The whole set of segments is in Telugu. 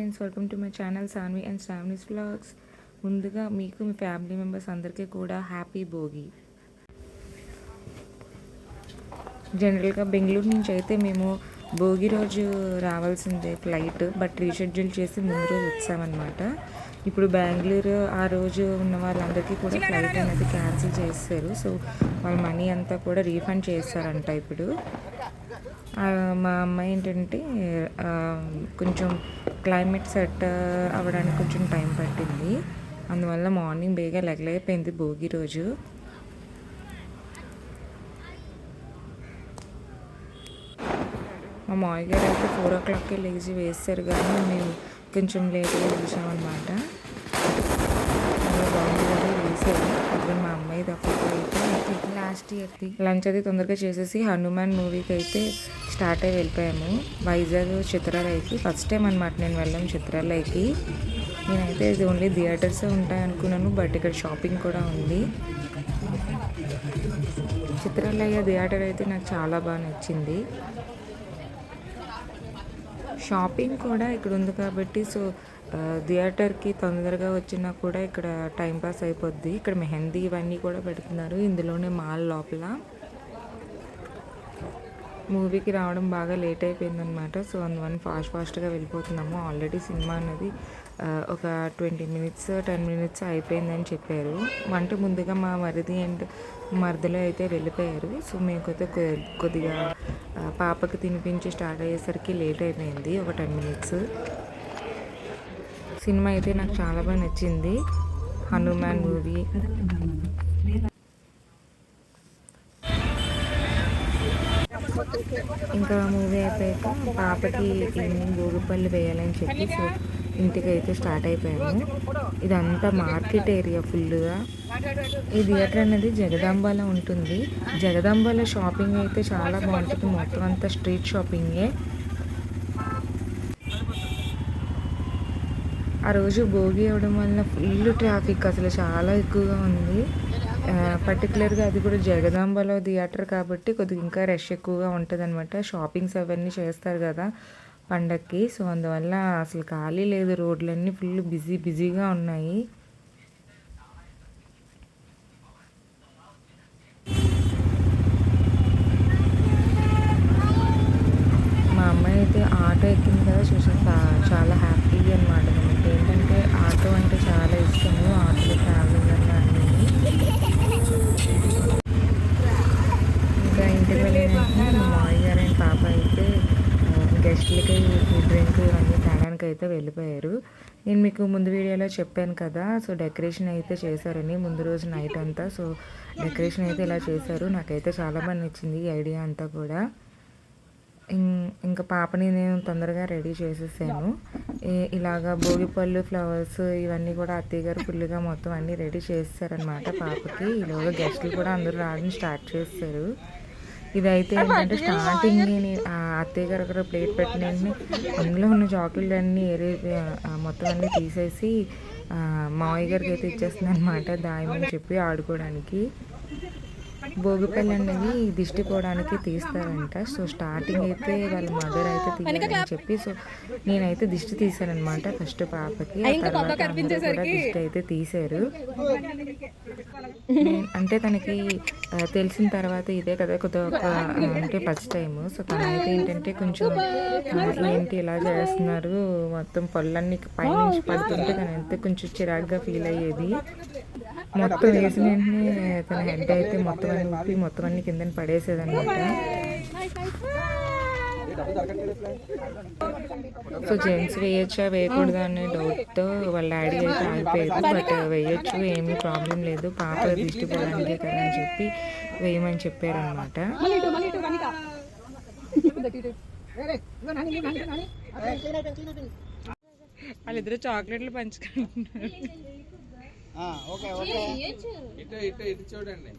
Friends, welcome to my channel Sanvi and Shravani's vlogs. ముందుగా మీకు మీ ఫ్యామిలీ మెంబర్స్ అందరికీ కూడా హ్యాపీ భోగి. జనరల్గా బెంగళూరు నుంచి అయితే మేము భోగి రోజు రావాల్సిందే ఫ్లైట్, బట్ రీషెడ్యూల్ చేసి ముందు రోజు వచ్చామన్నమాట. ఇప్పుడు బెంగళూరు ఆ రోజు ఉన్న వాళ్ళందరికీ కూడా ఫ్లైట్ అనేది క్యాన్సిల్ చేస్తారు. సో వాళ్ళ మనీ అంతా కూడా రీఫండ్ చేస్తారంట. ఇప్పుడు మా అమ్మాయి ఏంటంటే కొంచెం క్లైమేట్ సెట్ అవ్వడానికి కొంచెం టైం పట్టింది. అందువల్ల మార్నింగ్ బేగా లెగలేకపోయింది భోగి రోజు. మా మామయ్య గారు అయితే 4 o'clockకే లేచి వేస్తారు, కానీ మేము కొంచెం లేట్గా లేచామన్నమాట. బాగుంది వేసారు. అప్పుడు మా అమ్మాయి తప్పైతే లాస్ట్ ఇయర్కి లంచ్ అది తొందరగా చేసేసి హనుమాన్ మూవీకి అయితే స్టార్ట్ అయ్యి వెళ్ళిపోయాము. వైజాగ్ చిత్రాలయకి ఫస్ట్ టైం అనమాట నేను వెళ్ళాము చిత్రాలయకి. నేనైతే ఇది ఓన్లీ థియేటర్స్ ఉంటాయి అనుకున్నాను, బట్ ఇక్కడ షాపింగ్ కూడా ఉంది. చిత్రాలయ థియేటర్ అయితే నాకు చాలా బాగా నచ్చింది. షాపింగ్ కూడా ఇక్కడ ఉంది కాబట్టి సో థియేటర్కి తొందరగా వచ్చినా కూడా ఇక్కడ టైంపాస్ అయిపోద్ది. ఇక్కడ మెహందీ ఇవన్నీ కూడా పెడుతున్నారు ఇందులోనే మాల్ లోపల. మూవీకి రావడం బాగా లేట్ అయిపోయిందనమాట. సో అందువల్ల ఫాస్ట్గా వెళ్ళిపోతున్నాము. ఆల్రెడీ సినిమా అనేది ఒక 20 minutes 10 minutes అయిపోయిందని చెప్పారు. అంటే ముందుగా మా మరిది అండ్ మరదలో అయితే వెళ్ళిపోయారు. సో మేమైతే కొద్దిగా పాపకి తినిపించి స్టార్ట్ అయ్యేసరికి లేట్ అయిపోయింది, ఒక 10 minutes. సినిమా అయితే నాకు చాలా బాగా నచ్చింది, హనుమాన్ మూవీ. ఇంకా మూవీ అయిపోయాక పాపకి ఈవినింగ్ భోగిపళ్ళు వేయాలని చెప్పి సో ఇంటికి అయితే స్టార్ట్ అయిపోయాము. ఇదంతా మార్కెట్ ఏరియా ఫుల్గా. ఈ థియేటర్ అనేది జగదాంబలో ఉంటుంది. జగదాంబలో షాపింగ్ అయితే చాలా బాగుంటుంది, మొత్తం అంతా స్ట్రీట్ షాపింగే. ఆ రోజు భోగి అవ్వడం వల్ల ఫుల్ ట్రాఫిక్, అసలు చాలా ఎక్కువగా ఉంది. పర్టికులర్గా అది కూడా జగదాంబలో థియేటర్ కాబట్టి కొద్దిగా ఇంకా రష్ ఎక్కువగా ఉంటుంది అనమాట. షాపింగ్స్ అవన్నీ చేస్తారు కదా పండక్కి, సో అందువల్ల అసలు ఖాళీ లేదు, రోడ్లన్నీ ఫుల్ బిజీగా ఉన్నాయి. మా అమ్మాయి అయితే ఆటో ఎక్కింది కదా, చూసాక చాలా హ్యాపీ అనమాట. మనకి ఏంటంటే ఆటో అంటే చాలా ఇష్టము, ఆటోలో ట్రావెలింగ్ అన్నీ అన్నీ. ఇంకా ఇంటికి వెళ్ళిన వెంటనే మా మామయ్య గారు అండ్ పాప అయితే గెస్ట్లకి డ్రింక్ ఇవన్నీ తాగడానికి అయితే వెళ్ళిపోయారు. నేను మీకు ముందు వీడియోలో చెప్పాను కదా, సో డెకరేషన్ అయితే చేశారని ముందు రోజు నైట్ అంతా. సో డెకరేషన్ అయితే ఇలా చేశారు, నాకైతే చాలా బాగా నచ్చింది ఈ ఐడియా అంతా కూడా. ఇంకా పాపని నేను తొందరగా రెడీ చేసేసాను. ఇలాగా భోగిపళ్ళు ఫ్లవర్స్ ఇవన్నీ కూడా అత్తయ్య గారు ఫుల్గా మొత్తం అన్నీ రెడీ చేస్తారనమాట పాపకి. ఇలాగా గెస్ట్లు కూడా అందరూ రావడం స్టార్ట్ చేస్తారు. ఇదైతే ఏంటంటే స్టార్టింగ్ అత్తయ్య గారు అక్కడ ప్లేట్ పెట్టిన అందులో ఉన్న చాక్లెట్ అన్నీ మొత్తం అన్నీ తీసేసి మావయ్య గారికి అయితే ఇచ్చేస్తుంది అనమాట, దాయమని చెప్పి ఆడుకోవడానికి. భోగిపల్లి అనేది దిష్టి పోవడానికి తీస్తారంట. సో స్టార్టింగ్ అయితే వాళ్ళ మదర్ అయితే తీయాలని చెప్పి సో నేనైతే దిష్టి తీసానమాట ఫస్ట్ పాపకి. ఆ తర్వాత అందరూ కూడా దిష్టి అయితే తీశారు. అంటే తనకి తెలిసిన తర్వాత ఇదే కదా కొద్దిగా అంటే ఫస్ట్ టైం. సో తనైతే ఏంటంటే కొంచెం ఏంటి ఇలా చేస్తున్నారు, మొత్తం పళ్ళన్నీ పైనుంచి పడుతుంటే తనైతే కొంచెం చిరాగ్గా ఫీల్ అయ్యేది. మొత్తం వేసిన వెంటనే తన హెడ్ అయితే మొత్తం అన్ని ఊపి మొత్తం అన్ని కిందని పడేసేది అనమాట. సో జెంట్స్ వేయచ్చా వేయకూడదా అనే డౌట్తో వాళ్ళ డాడీ అయితే ఆగిపోయారు. బట్ వేయచ్చు, ఏమీ ప్రాబ్లం లేదు, పాప దిష్టి పోవడానికే కదా అని చెప్పి వేయమని చెప్పారనమాట. వాళ్ళిద్దరు చాక్లెట్లు పంచుకుంటున్నారు. ఇటు చూడండి.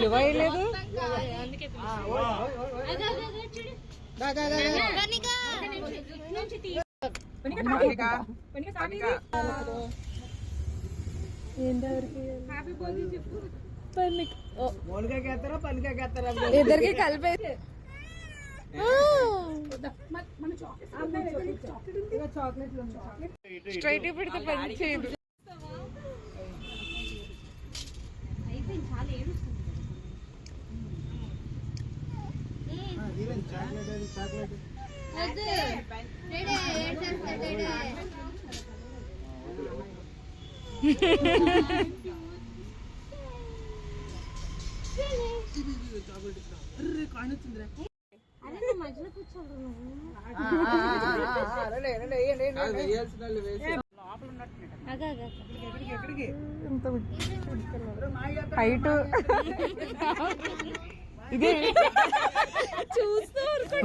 ఇవ్వలేదు ఇద్దరికి కలిపే స్ట్రైట్ పెడితే పని చేయదు. హైట్ ఇదే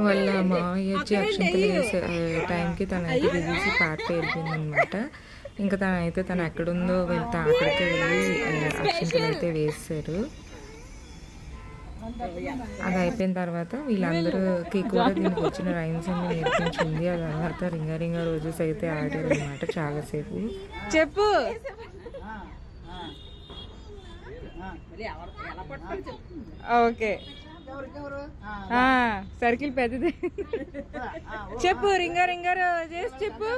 వాళ్ళ మావయ్య వచ్చి అక్షంతలు వేసే టైంకి తనైతే దిగేసి పార్టీ వెళ్ళిపోయింది అనమాట. ఇంకా తను ఎక్కడుందో వెళ్తే అక్కడికే వెళ్ళి అక్షంతలు అయితే వేసారు. అది అయిపోయిన తర్వాత వీళ్ళందరికీ కూడా దీనికి వచ్చిన రైమ్స్ అన్ని నేర్పించింది. ఆ తర్వాత రింగా రింగా రోజెస్ అయితే ఆడారు అనమాట చాలాసేపు. చెప్పు. ఓకే సర్కిల్ పెద్దది. చెప్పు రింగా రింగా రోజెస్ చెప్పు.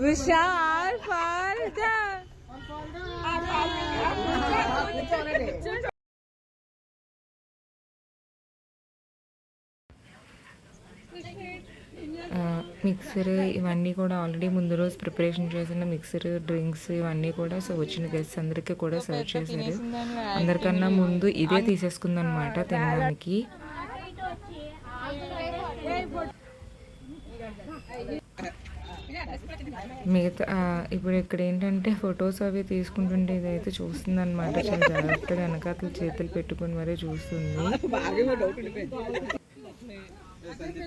విశాల్ ఫాల్దా మిక్సర్ ఇవన్నీ కూడా ఆల్రెడీ ముందు రోజు ప్రిపరేషన్ చేసిన మిక్సర్ డ్రింక్స్ ఇవన్నీ కూడా సో వచ్చిన గెస్ట్స్ అందరికీ కూడా సర్వ్ చేశారు. అందరికన్నా ముందు ఇదే తీసేసుకుంది అనమాట తినడానికి. మిగతా ఇప్పుడు ఇక్కడ ఏంటంటే ఫొటోస్ అవి తీసుకుంటుంటే ఇదైతే చూస్తుంది అనమాట. చాలా జాగ్రత్తగా వెనకాతలు చేతులు పెట్టుకుని మరీ చూస్తుంది.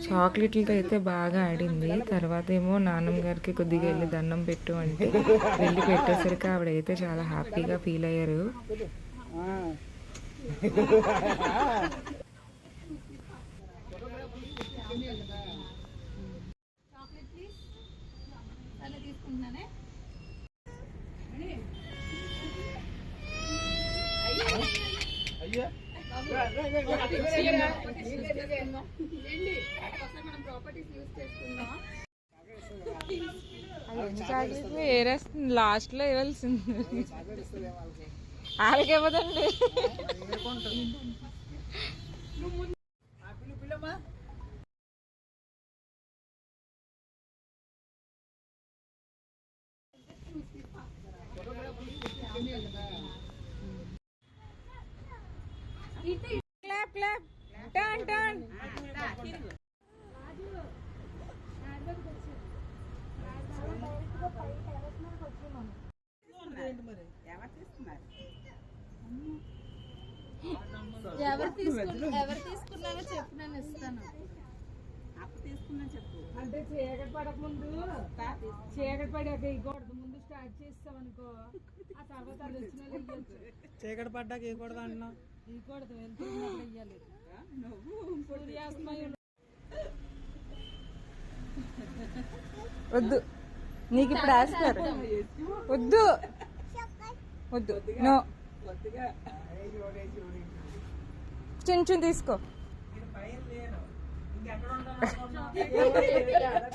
చాక్లెట్లతో అయితే బాగా ఆడింది. తర్వాత ఏమో నాన్నమ్మ గారికి కొద్దిగా వెళ్ళి దండం పెట్టు అంటే వెళ్ళి పెట్టేసరికి ఆవిడైతే చాలా హ్యాపీగా ఫీల్ అయ్యారు. ఏరేస్తుంది లాస్ట్ లో ఇవ్వాల్సింది. వాళ్ళకి ఇవ్వదండి. Clap clap turn turn. ఎవరు తీసుకున్నారో చెప్పు, నేను ఇస్తాను. అంటే చీకటి పడక ముందు చీకటి పడాక ఇవ్వకూడదు. ముందు స్టార్ట్ చేస్తాం అనుకో, ఆ తర్వాత అది వచ్చిన చీకటి పడ్డాక ఇవ్వకూడదు అంటున్నావు. ఇవ్వకూడదు, వెళ్తున్నప్పుడు ఇవ్వాలి. సూర్యాస్తమయం వద్దు, నీకు ఇప్పుడు వేస్తారు. వద్దు వద్దు, నో. చిన్న తీసుకో,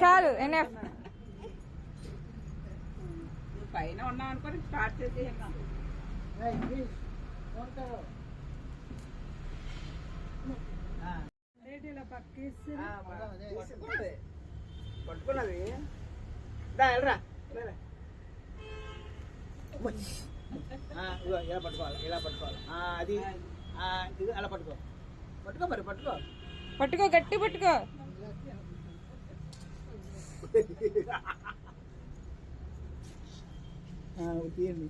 చాలు ఎనఫ్. పైన ఉన్నాం అనుకోని స్టార్ట్ చేసి ఇలా పక్కేసి పట్టుకున్నది వెళ్ళరా. ఇలా పట్టుకోవాలి, ఇలా పట్టుకోవాలి. అది ఇది అలా పట్టుకో, పట్టుకో మరి పట్టుకో, పట్టుకో, గట్టి పట్టుకో. తీయండి.